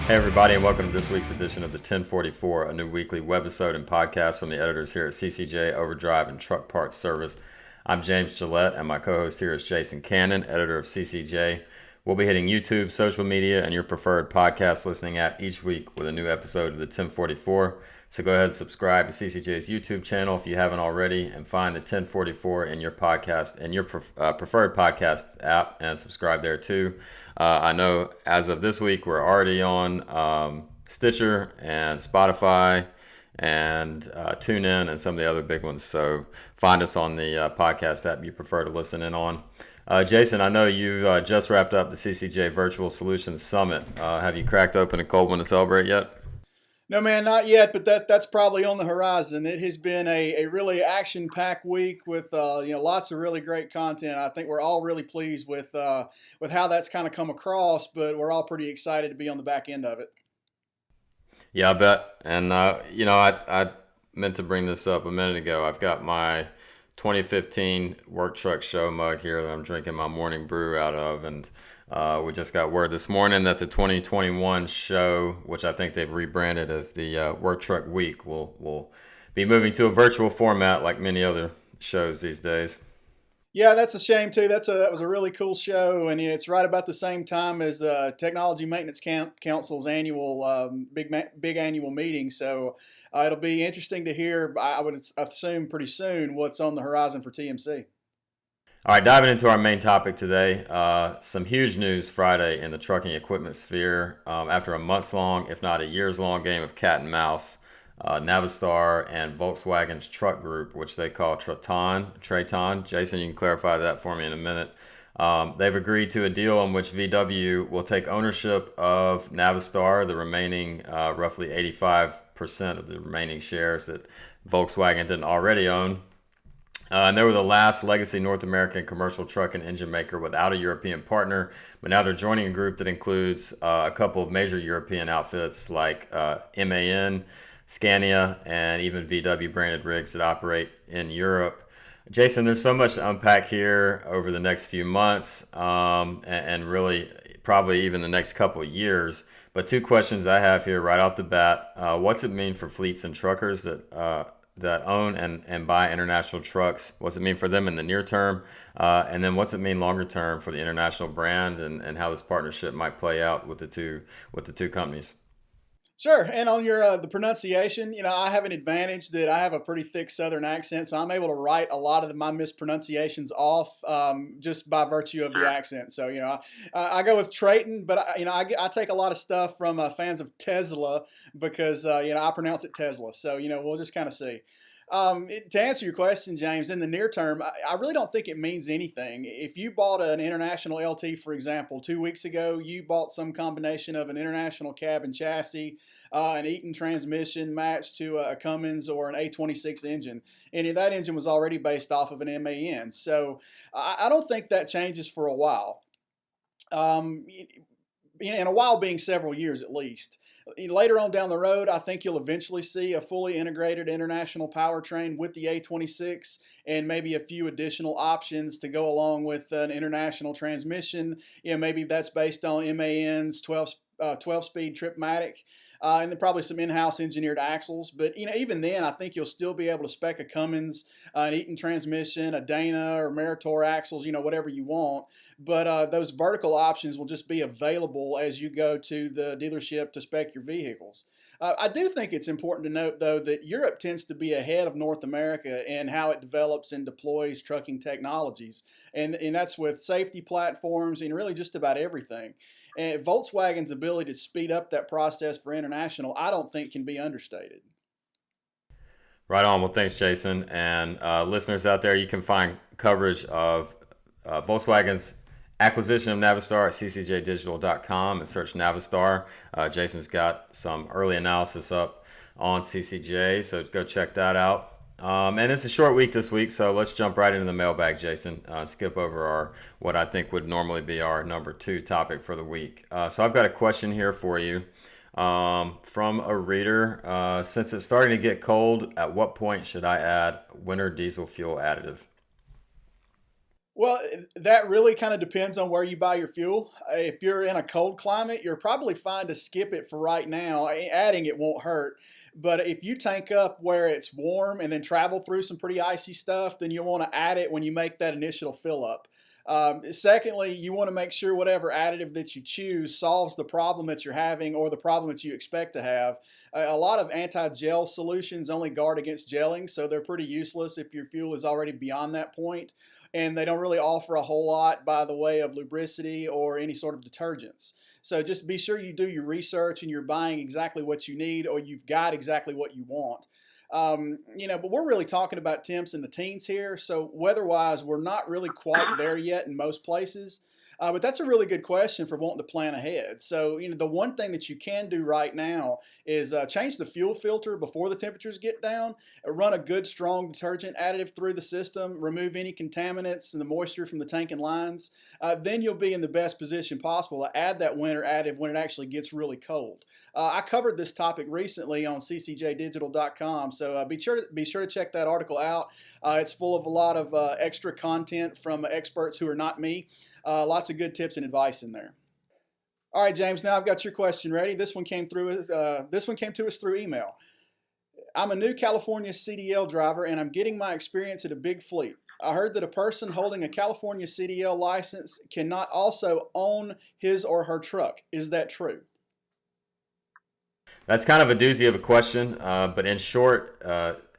Hey everybody, and welcome to this week's edition of the 1044, a new weekly webisode and podcast from the editors here at CCJ Overdrive and Truck Parts Service. I'm James Gillette, and my co-host here is Jason Cannon, editor of CCJ. We'll be hitting YouTube, social media, and your preferred podcast listening app each week with a new episode of the 1044. So go ahead and subscribe to CCJ's YouTube channel if you haven't already, and find the 1044 in your podcast and your preferred podcast app, and subscribe there too. I know as of this week we're already on Stitcher and Spotify and TuneIn and some of the other big ones. So find us on the podcast app you prefer to listen in on. Jason, I know you've just wrapped up the CCJ Virtual Solutions Summit. Have you cracked open a cold one to celebrate yet? No, man, not yet, but that's probably on the horizon. It has been a really action-packed week with lots of really great content. I think we're all really pleased with how that's kind of come across, but we're all pretty excited to be on the back end of it. Yeah, I bet. And I meant to bring this up a minute ago. I've got my 2015 Work Truck Show mug here that I'm drinking my morning brew out of, and we just got word this morning that the 2021 show, which I think they've rebranded as the Work Truck Week, will be moving to a virtual format like many other shows these days. Yeah, that's a shame too. That was a really cool show, and it's right about the same time as Technology Maintenance Council's annual big annual meeting. So it'll be interesting to hear. I would assume pretty soon what's on the horizon for TMC. All right, diving into our main topic today, some huge news Friday in the trucking equipment sphere. After a months-long, if not a years-long game of cat and mouse, Navistar and Volkswagen's truck group, which they call Traton. Jason, you can clarify that for me in a minute. They've agreed to a deal in which VW will take ownership of Navistar, the remaining roughly 85% of the remaining shares that Volkswagen didn't already own. And they were the last legacy North American commercial truck and engine maker without a European partner, but now they're joining a group that includes a couple of major European outfits like MAN, Scania, and even VW branded rigs that operate in Europe. Jason, there's so much to unpack here over the next few months, and really probably even the next couple of years. But two questions I have here right off the bat. What's it mean for fleets and truckers that own and buy international trucks? What's it mean for them in the near term? And then what's it mean longer term for the international brand and how this partnership might play out with the two companies? Sure, and on your the pronunciation, I have an advantage that I have a pretty thick Southern accent, so I'm able to write a lot of my mispronunciations off just by virtue of the accent. So I go with Trayton, but I take a lot of stuff from fans of Tesla because I pronounce it Tesla. So we'll just kind of see. To answer your question, James, in the near term, I really don't think it means anything. If you bought an international LT, for example, 2 weeks ago, you bought some combination of an international cab and chassis, an Eaton transmission matched to a Cummins or an A26 engine. And that engine was already based off of an MAN. So I don't think that changes for a while. And a while being several years at least. Later on down the road, I think you'll eventually see a fully integrated international powertrain with the A26 and maybe a few additional options to go along with an international transmission. Maybe that's based on MAN's 12-speed Tripmatic. And then probably some in-house engineered axles. But even then, I think you'll still be able to spec a Cummins, an Eaton transmission, a Dana or Meritor axles, whatever you want. But those vertical options will just be available as you go to the dealership to spec your vehicles. I do think it's important to note, though, that Europe tends to be ahead of North America in how it develops and deploys trucking technologies. And that's with safety platforms and really just about everything. And Volkswagen's ability to speed up that process for international, I don't think can be understated. Right on. Well, thanks, Jason. And listeners out there, you can find coverage of Volkswagen's acquisition of Navistar at ccjdigital.com and search Navistar. Jason's got some early analysis up on CCJ, so go check that out. And it's a short week this week, so let's jump right into the mailbag, Jason. Skip over what I think would normally be our number 2 topic for the week. So I've got a question here for you from a reader. Since it's starting to get cold, at what point should I add winter diesel fuel additive? Well, that really kind of depends on where you buy your fuel. If you're in a cold climate, you're probably fine to skip it for right now. Adding it won't hurt. But if you tank up where it's warm and then travel through some pretty icy stuff, then you'll want to add it when you make that initial fill up. Secondly, you want to make sure whatever additive that you choose solves the problem that you're having or the problem that you expect to have. A lot of anti-gel solutions only guard against gelling, so they're pretty useless if your fuel is already beyond that point, and they don't really offer a whole lot by the way of lubricity or any sort of detergents. So just be sure you do your research and you're buying exactly what you need or you've got exactly what you want. But we're really talking about temps in the teens here. So weather-wise, we're not really quite there yet in most places. But that's a really good question for wanting to plan ahead. So, the one thing that you can do right now is change the fuel filter before the temperatures get down. Run a good, strong detergent additive through the system. Remove any contaminants and the moisture from the tank and lines. Then you'll be in the best position possible to add that winter additive when it actually gets really cold. I covered this topic recently on ccjdigital.com, so be sure to check that article out. It's full of a lot of extra content from experts who are not me. Lots of good tips and advice in there. All right, James. Now I've got your question ready. This one came to us through email. I'm a new California CDL driver, and I'm getting my experience at a big fleet. I heard that a person holding a California CDL license cannot also own his or her truck. Is that true? That's kind of a doozy of a question, but in short,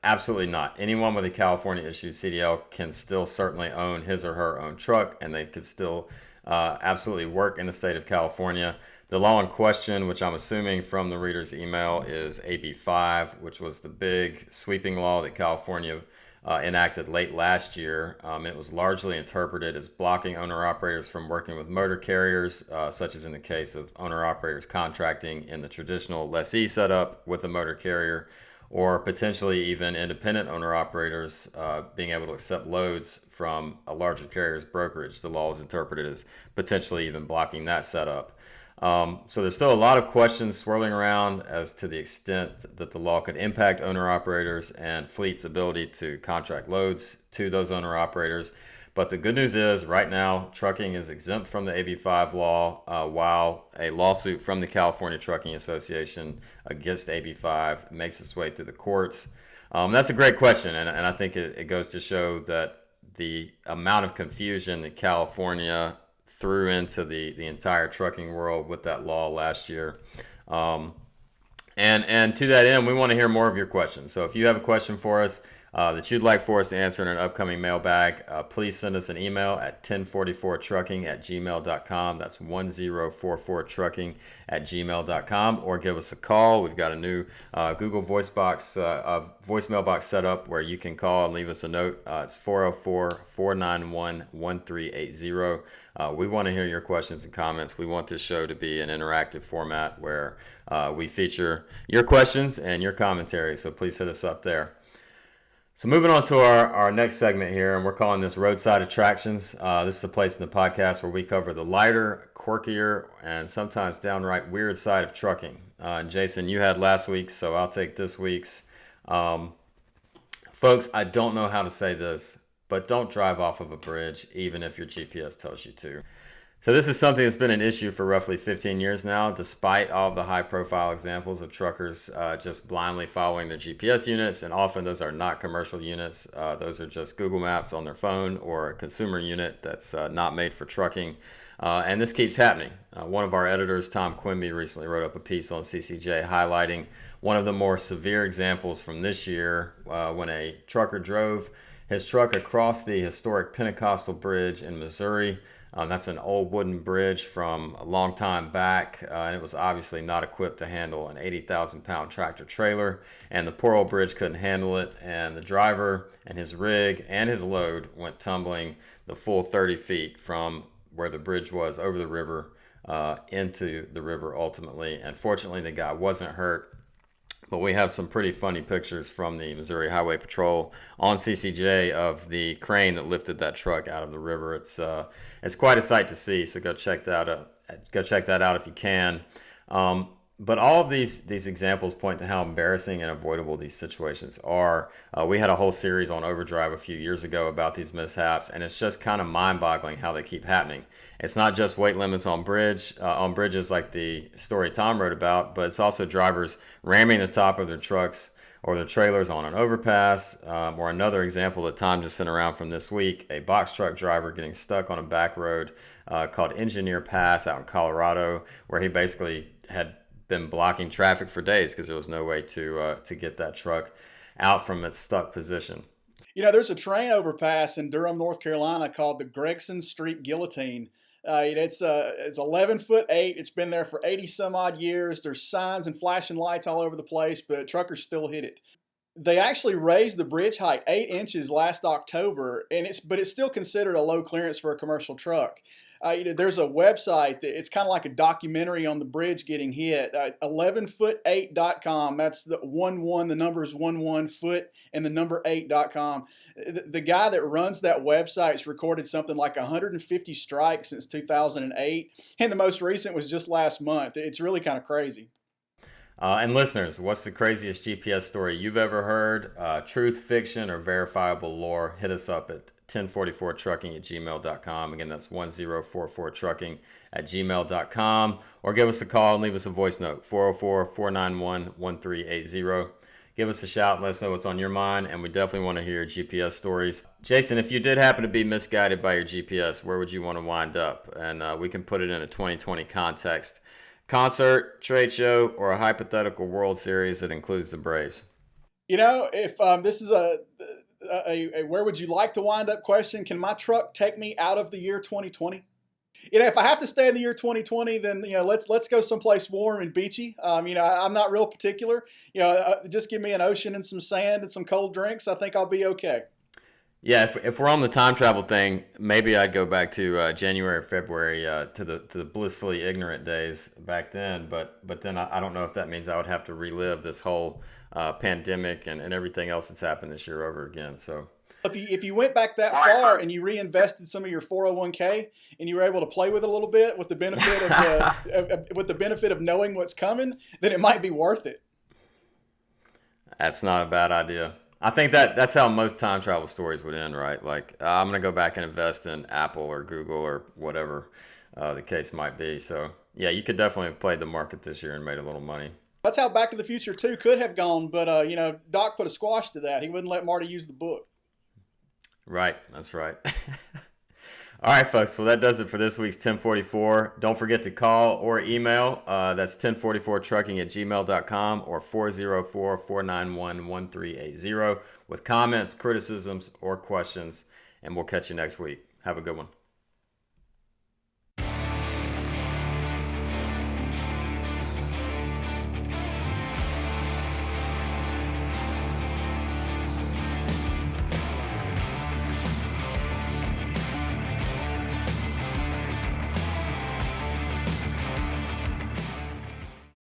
absolutely not. Anyone with a California issued CDL can still certainly own his or her own truck, and they could still absolutely work in the state of California. The law in question, which I'm assuming from the reader's email, is AB 5, which was the big sweeping law that California enacted late last year. It was largely interpreted as blocking owner-operators from working with motor carriers, such as in the case of owner-operators contracting in the traditional lessee setup with a motor carrier, or potentially even independent owner-operators being able to accept loads from a larger carrier's brokerage. The law is interpreted as potentially even blocking that setup. So there's still a lot of questions swirling around as to the extent that the law could impact owner-operators and fleets' ability to contract loads to those owner-operators. But the good news is, right now, trucking is exempt from the AB5 law, while a lawsuit from the California Trucking Association against AB5 makes its way through the courts. That's a great question, and I think it goes to show that the amount of confusion that California threw into the entire trucking world with that law last year. And to that end, we want to hear more of your questions. So if you have a question for us that you'd like for us to answer in an upcoming mailbag, please send us an email at 1044trucking@gmail.com. That's 1044trucking@gmail.com, or give us a call. We've got a new Google voicemail box set up where you can call and leave us a note. It's 404-491-1380. We want to hear your questions and comments. We want this show to be an interactive format where we feature your questions and your commentary. So please hit us up there. So moving on to our next segment here, and we're calling this Roadside Attractions. This is a place in the podcast where we cover the lighter, quirkier, and sometimes downright weird side of trucking. And Jason, you had last week's, so I'll take this week's. Folks, I don't know how to say this, but don't drive off of a bridge, even if your GPS tells you to. So this is something that's been an issue for roughly 15 years now, despite all of the high-profile examples of truckers just blindly following their GPS units, and often those are not commercial units. Those are just Google Maps on their phone or a consumer unit that's not made for trucking. And this keeps happening. One of our editors, Tom Quimby, recently wrote up a piece on CCJ highlighting one of the more severe examples from this year when a trucker drove his truck across the historic Pentecostal Bridge in Missouri. That's an old wooden bridge from a long time back, and it was obviously not equipped to handle an 80,000-pound tractor trailer, and the poor old bridge couldn't handle it, and the driver and his rig and his load went tumbling the full 30 feet from where the bridge was over the river into the river ultimately, and fortunately the guy wasn't hurt. But we have some pretty funny pictures from the Missouri Highway Patrol on CCJ of the crane that lifted that truck out of the river. It's quite a sight to see. So go check that out if you can. But all of these examples point to how embarrassing and avoidable these situations are. We had a whole series on Overdrive a few years ago about these mishaps, and it's just kind of mind-boggling how they keep happening. It's not just weight limits on bridges like the story Tom wrote about, but it's also drivers ramming the top of their trucks or their trailers on an overpass, or another example that Tom just sent around from this week, a box truck driver getting stuck on a back road called Engineer Pass out in Colorado, where he basically had been blocking traffic for days because there was no way to get that truck out from its stuck position. There's a train overpass in Durham, North Carolina called the Gregson Street Guillotine. It's 11'8". It's been there for 80 some odd years. There's signs and flashing lights all over the place, but truckers still hit it. They actually raised the bridge height 8 inches last October, but it's still considered a low clearance for a commercial truck. There's a website that it's kind of like a documentary on the bridge getting hit. 11foot8.com. That's the number is 11 foot and the number 8.com. The guy that runs that website has recorded something like 150 strikes since 2008, and the most recent was just last month. It's really kind of crazy. And listeners, what's the craziest GPS story you've ever heard? Truth, fiction, or verifiable lore? Hit us up at 1044trucking@gmail.com. Again, that's 1044trucking@gmail.com. Or give us a call and leave us a voice note, 404-491-1380. Give us a shout and let us know what's on your mind, and we definitely want to hear your GPS stories. Jason, if you did happen to be misguided by your GPS, where would you want to wind up? And we can put it in a 2020 context. Concert, trade show, or a hypothetical World Series that includes the Braves? If this is a where would you like to wind up question, can my truck take me out of the year 2020? If I have to stay in the year 2020, then let's go someplace warm and beachy. I'm not real particular. Just give me an ocean and some sand and some cold drinks. I think I'll be okay. Yeah, if we're on the time travel thing, maybe I'd go back to January or February to the blissfully ignorant days back then. But then I don't know if that means I would have to relive this whole pandemic and everything else that's happened this year over again. So if you went back that far and you reinvested some of your 401k and you were able to play with it a little bit with the benefit of knowing what's coming, then it might be worth it. That's not a bad idea. I think that's how most time travel stories would end, right? Like, I'm going to go back and invest in Apple or Google or whatever the case might be. So, yeah, you could definitely have played the market this year and made a little money. That's how Back to the Future 2 could have gone, but, Doc put a squash to that. He wouldn't let Marty use the book. Right, that's right. All right, folks. Well, that does it for this week's 1044. Don't forget to call or email. That's 1044trucking@gmail.com or 404-491-1380 with comments, criticisms, or questions. And we'll catch you next week. Have a good one.